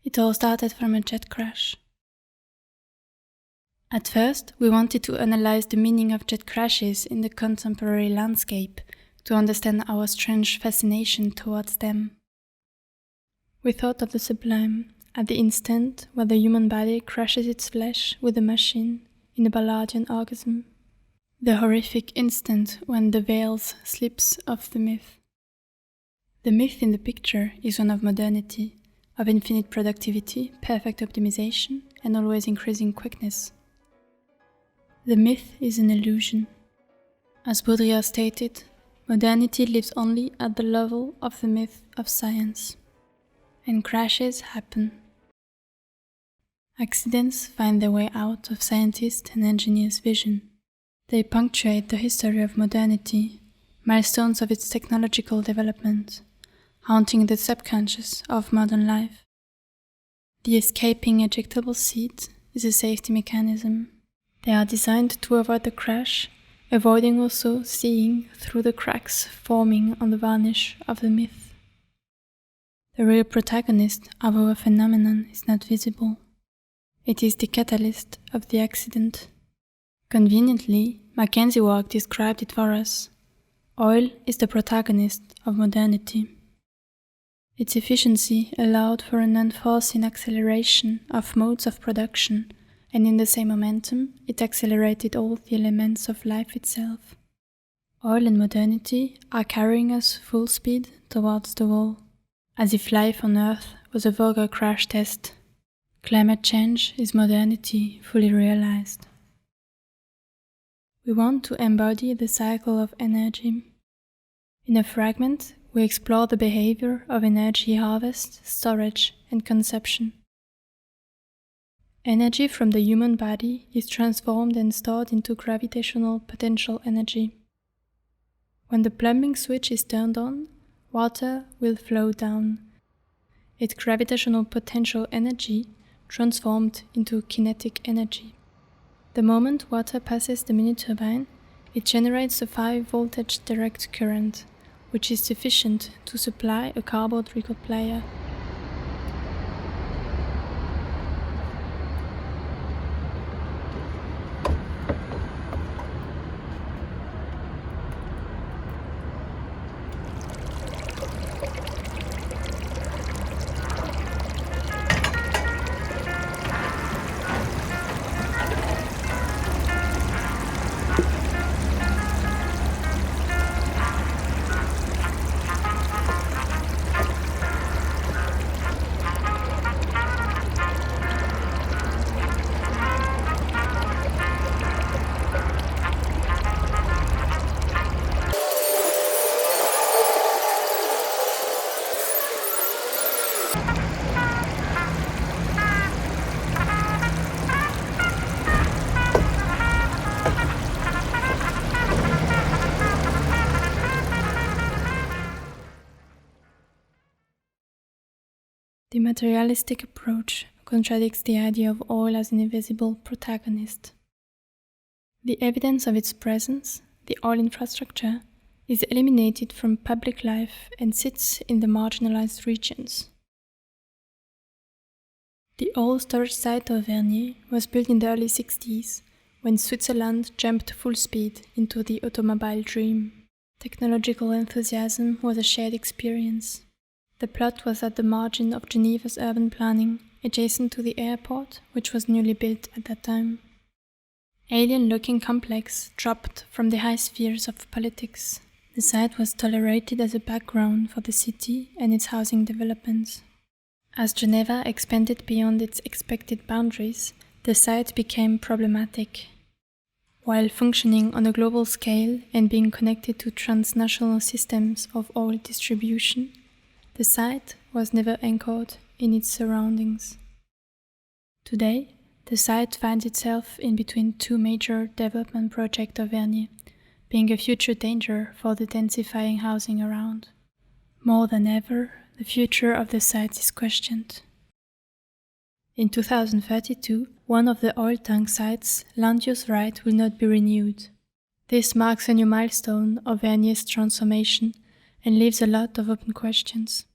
It all started from a jet crash. At first, we wanted to analyze the meaning of jet crashes in the contemporary landscape to understand our strange fascination towards them. We thought of the sublime at the instant where the human body crushes its flesh with a machine in a Ballardian orgasm. The horrific instant when the veils slips off the myth. The myth in the picture is one of modernity, of infinite productivity, perfect optimization, and always increasing quickness. The myth is an illusion. As Baudrillard stated, modernity lives only at the level of the myth of science. And crashes happen. Accidents find their way out of scientists' and engineers' vision. They punctuate the history of modernity, milestones of its technological development, haunting the subconscious of modern life. The escaping ejectable seat is a safety mechanism. They are designed to avoid the crash, avoiding also seeing through the cracks forming on the varnish of the myth. The real protagonist of our phenomenon is not visible. It is the catalyst of the accident. Conveniently, Mackenzie's work described it for us. Oil is the protagonist of modernity. Its efficiency allowed for an unforeseen acceleration of modes of production, and in the same momentum, it accelerated all the elements of life itself. Oil and modernity are carrying us full speed towards the wall, as if life on Earth was a vulgar crash test. Climate change is modernity fully realized. We want to embody the cycle of energy. In a fragment, we explore the behavior of energy harvest, storage, and consumption. Energy from the human body is transformed and stored into gravitational potential energy. When the plumbing switch is turned on, water will flow down. Its gravitational potential energy transformed into kinetic energy. The moment water passes the mini turbine, it generates a 5-voltage direct current, which is sufficient to supply a cardboard record player. The materialistic approach contradicts the idea of oil as an invisible protagonist. The evidence of its presence, the oil infrastructure, is eliminated from public life and sits in the marginalized regions. The oil storage site of Vernier was built in the early 60s, when Switzerland jumped full speed into the automobile dream. Technological enthusiasm was a shared experience. The plot was at the margin of Geneva's urban planning, adjacent to the airport, which was newly built at that time. Alien-looking complex dropped from the high spheres of politics. The site was tolerated as a background for the city and its housing developments. As Geneva expanded beyond its expected boundaries, the site became problematic. While functioning on a global scale and being connected to transnational systems of oil distribution, the site was never anchored in its surroundings. Today, the site finds itself in between two major development projects of Vernier, being a future danger for the densifying housing around. More than ever, the future of the site is questioned. In 2032, one of the oil tank sites' land use right will not be renewed. This marks a new milestone of Vernier's transformation and leaves a lot of open questions.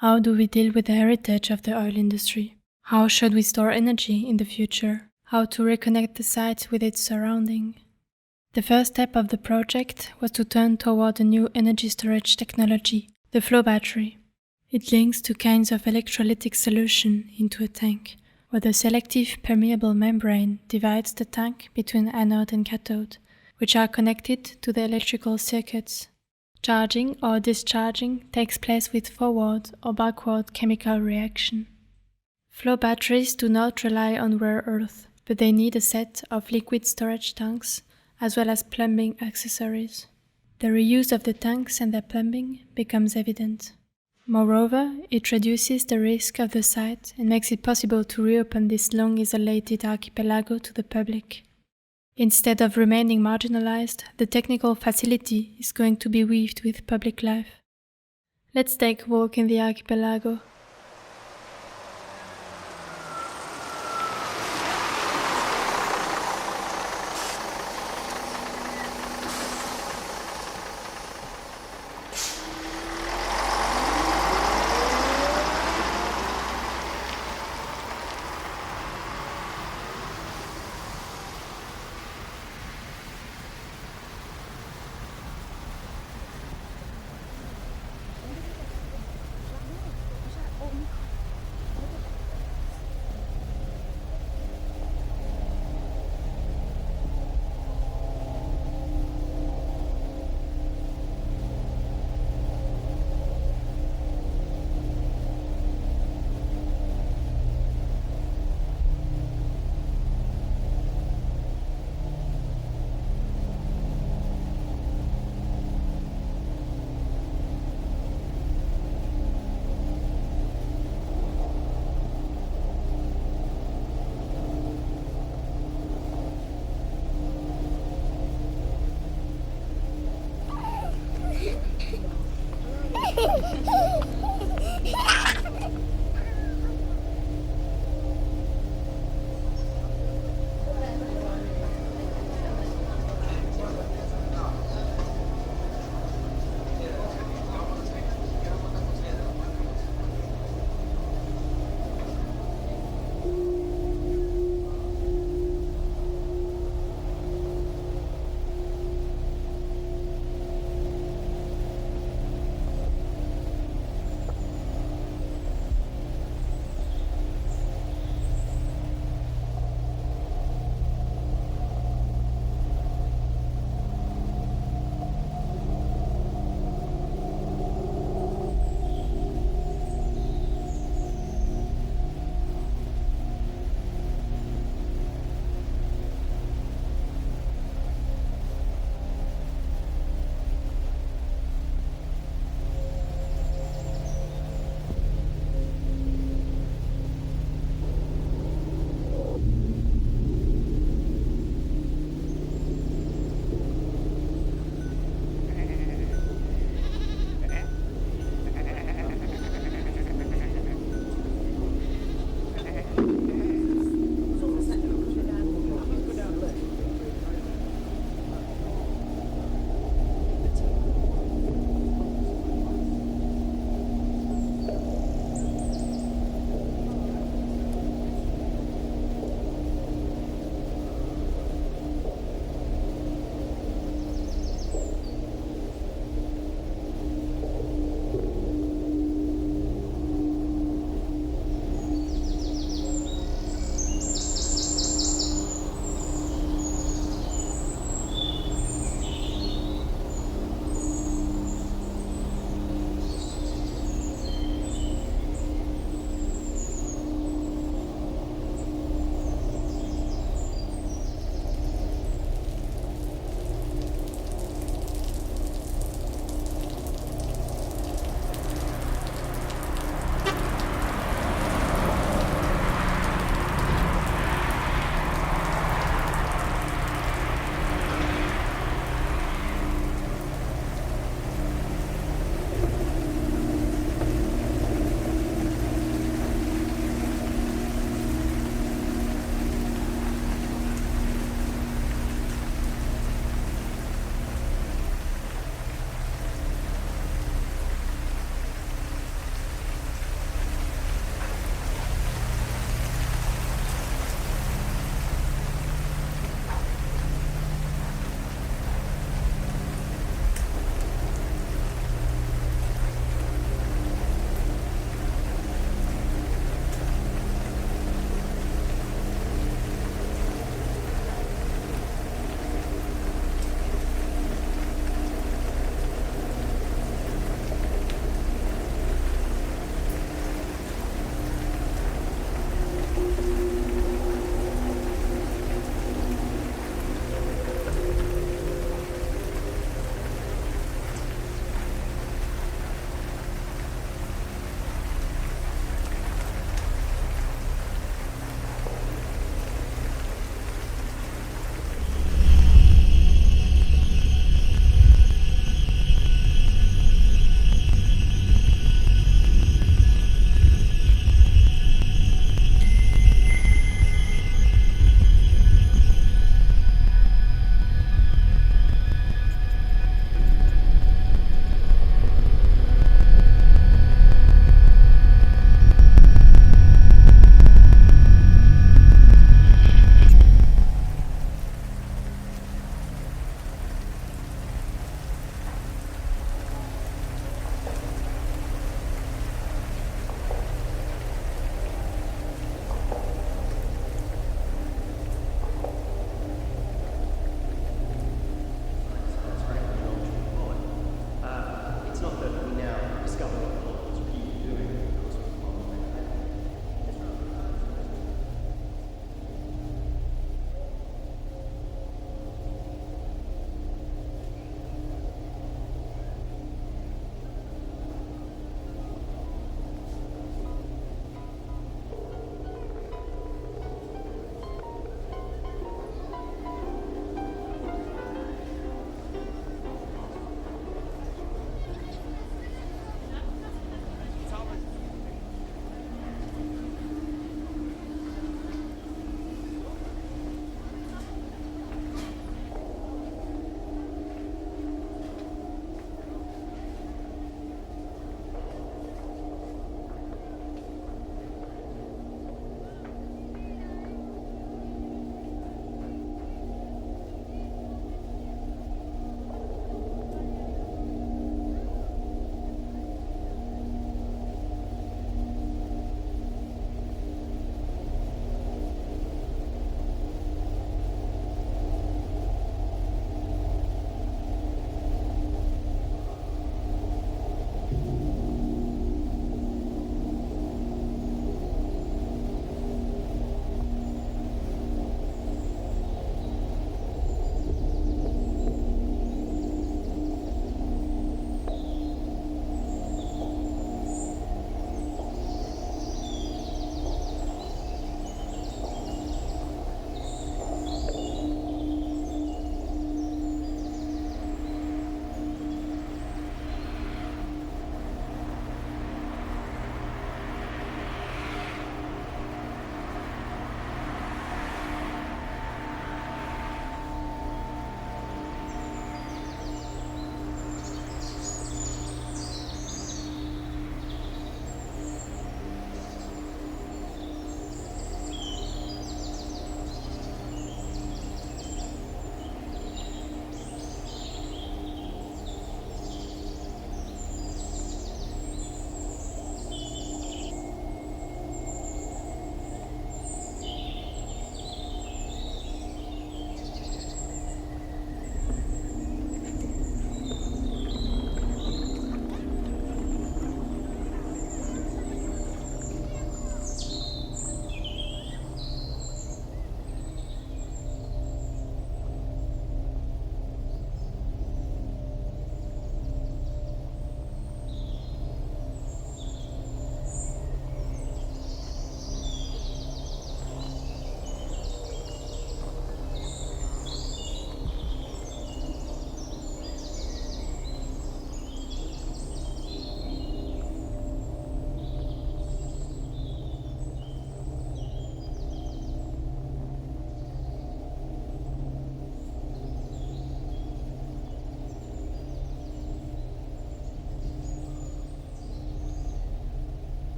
How do we deal with the heritage of the oil industry? How should we store energy in the future? How to reconnect the site with its surrounding? The first step of the project was to turn toward a new energy storage technology, the flow battery. It links two kinds of electrolytic solution into a tank, where the selective permeable membrane divides the tank between anode and cathode, which are connected to the electrical circuits. Charging or discharging takes place with forward or backward chemical reaction. Flow batteries do not rely on rare earth, but they need a set of liquid storage tanks as well as plumbing accessories. The reuse of the tanks and their plumbing becomes evident. Moreover, it reduces the risk of the site and makes it possible to reopen this long isolated archipelago to the public. Instead of remaining marginalized, the technical facility is going to be weaved with public life. Let's take a walk in the archipelago.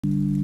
you.